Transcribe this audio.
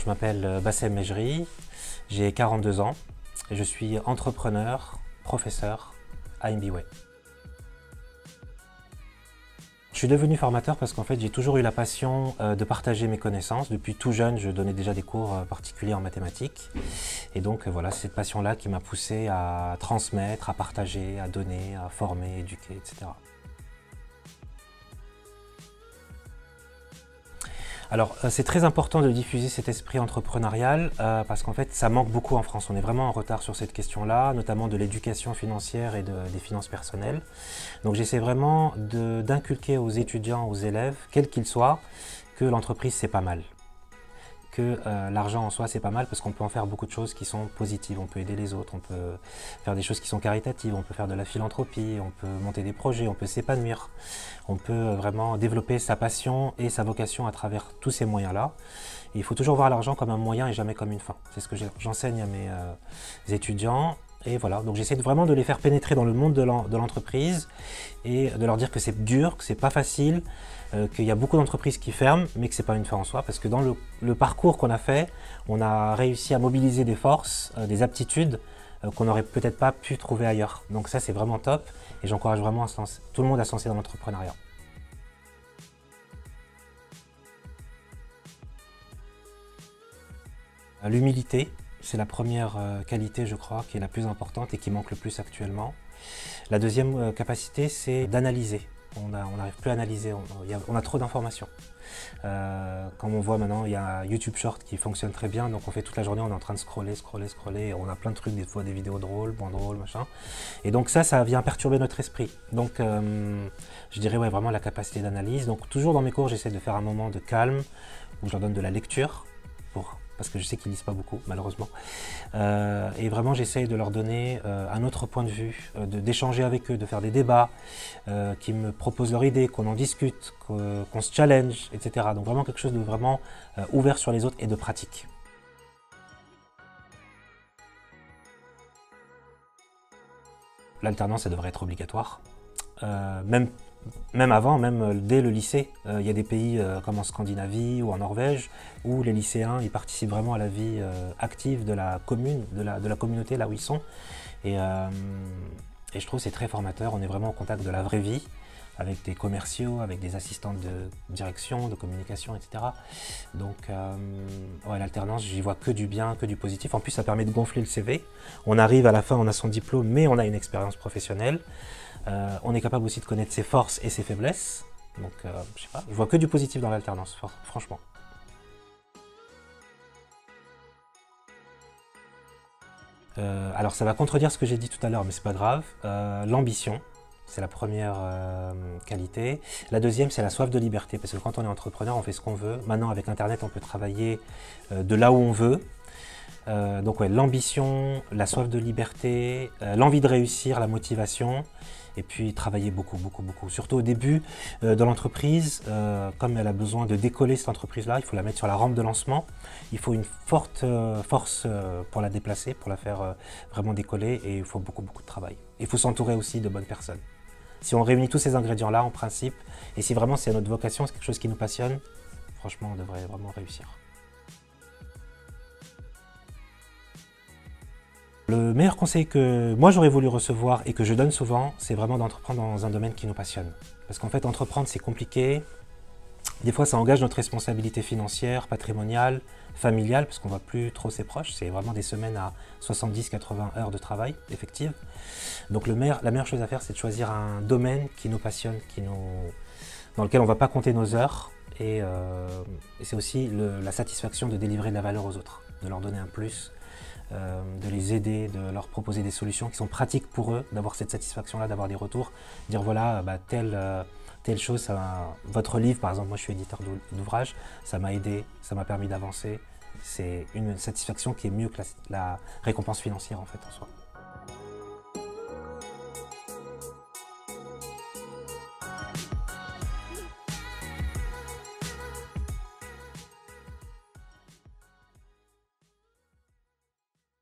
m'appelle Bassem Mejri, j'ai 42 ans et je suis entrepreneur, professeur à MBWay. Je suis devenu formateur parce qu'en fait j'ai toujours eu la passion de partager mes connaissances. Depuis tout jeune, je donnais déjà des cours particuliers en mathématiques. Et donc voilà, c'est cette passion-là qui m'a poussé à transmettre, à partager, à donner, à former, éduquer, etc. Alors, c'est très important de diffuser cet esprit entrepreneurial parce qu'en fait, ça manque beaucoup en France. On est vraiment en retard sur cette question-là, notamment de l'éducation financière et des finances personnelles. Donc, j'essaie vraiment d'inculquer aux étudiants, aux élèves, quels qu'ils soient, que l'entreprise, c'est pas mal. Que l'argent en soi, c'est pas mal parce qu'on peut en faire beaucoup de choses qui sont positives. On peut aider les autres, on peut faire des choses qui sont caritatives, on peut faire de la philanthropie, on peut monter des projets, on peut s'épanouir. On peut vraiment développer sa passion et sa vocation à travers tous ces moyens-là. Il faut toujours voir l'argent comme un moyen et jamais comme une fin. C'est ce que j'enseigne à mes étudiants. Et voilà, donc j'essaie vraiment de les faire pénétrer dans le monde de l'entreprise et de leur dire que c'est dur, que c'est pas facile, qu'il y a beaucoup d'entreprises qui ferment, mais que c'est pas une fin en soi, parce que dans le parcours qu'on a fait, on a réussi à mobiliser des forces, des aptitudes qu'on n'aurait peut-être pas pu trouver ailleurs. Donc ça, c'est vraiment top, et j'encourage vraiment tout le monde à se lancer dans l'entrepreneuriat. L'humilité, c'est la première qualité, je crois, qui est la plus importante et qui manque le plus actuellement. La deuxième capacité, c'est d'analyser. On n'arrive plus à analyser, on a trop d'informations. Comme on voit maintenant, il y a YouTube Short qui fonctionne très bien, donc on fait toute la journée, on est en train de scroller, on a plein de trucs, des fois des vidéos drôles, moins drôles, machin. Et donc ça vient perturber notre esprit. Donc je dirais ouais, vraiment la capacité d'analyse. Donc toujours dans mes cours, j'essaie de faire un moment de calme, où je leur donne de la lecture, parce que je sais qu'ils lisent pas beaucoup, malheureusement. Et vraiment, j'essaye de leur donner un autre point de vue, d'échanger avec eux, de faire des débats, qu'ils me proposent leurs idées, qu'on en discute, qu'on se challenge, etc. Donc vraiment quelque chose de vraiment ouvert sur les autres et de pratique. L'alternance, ça devrait être obligatoire. Même avant, même dès le lycée, il y a des pays comme en Scandinavie ou en Norvège où les lycéens ils participent vraiment à la vie active de la commune, de la communauté là où ils sont. Et je trouve que c'est très formateur, on est vraiment en contact de la vraie vie, avec des commerciaux, avec des assistants de direction, de communication, etc. Donc ouais, l'alternance, j'y vois que du bien, que du positif. En plus, ça permet de gonfler le CV. On arrive à la fin, on a son diplôme, mais on a une expérience professionnelle. On est capable aussi de connaître ses forces et ses faiblesses. Donc, je sais pas, je vois que du positif dans l'alternance, franchement. Alors, ça va contredire ce que j'ai dit tout à l'heure, mais c'est pas grave. L'ambition, c'est la première qualité. La deuxième, c'est la soif de liberté, parce que quand on est entrepreneur, on fait ce qu'on veut. Maintenant, avec Internet, on peut travailler de là où on veut. Donc ouais, l'ambition, la soif de liberté, l'envie de réussir, la motivation, et puis travailler beaucoup. Surtout au début de l'entreprise, comme elle a besoin de décoller cette entreprise-là, il faut la mettre sur la rampe de lancement. Il faut une forte force pour la déplacer, pour la faire vraiment décoller, et il faut beaucoup de travail. Il faut s'entourer aussi de bonnes personnes. Si on réunit tous ces ingrédients-là, en principe, et si vraiment c'est notre vocation, c'est quelque chose qui nous passionne, franchement, on devrait vraiment réussir. Le meilleur conseil que moi j'aurais voulu recevoir et que je donne souvent, c'est vraiment d'entreprendre dans un domaine qui nous passionne. Parce qu'en fait, entreprendre, c'est compliqué. Des fois, ça engage notre responsabilité financière, patrimoniale, familiale, parce qu'on ne voit plus trop ses proches. C'est vraiment des semaines à 70-80 heures de travail effective. Donc la meilleure chose à faire, c'est de choisir un domaine qui nous passionne, dans lequel on ne va pas compter nos heures. Et c'est aussi la satisfaction de délivrer de la valeur aux autres, de leur donner un plus. De les aider, de leur proposer des solutions qui sont pratiques pour eux, d'avoir cette satisfaction-là, d'avoir des retours, dire voilà, telle chose, votre livre, par exemple, moi je suis éditeur d'ouvrages, ça m'a aidé, ça m'a permis d'avancer. C'est une satisfaction qui est mieux que la récompense financière en fait en soi.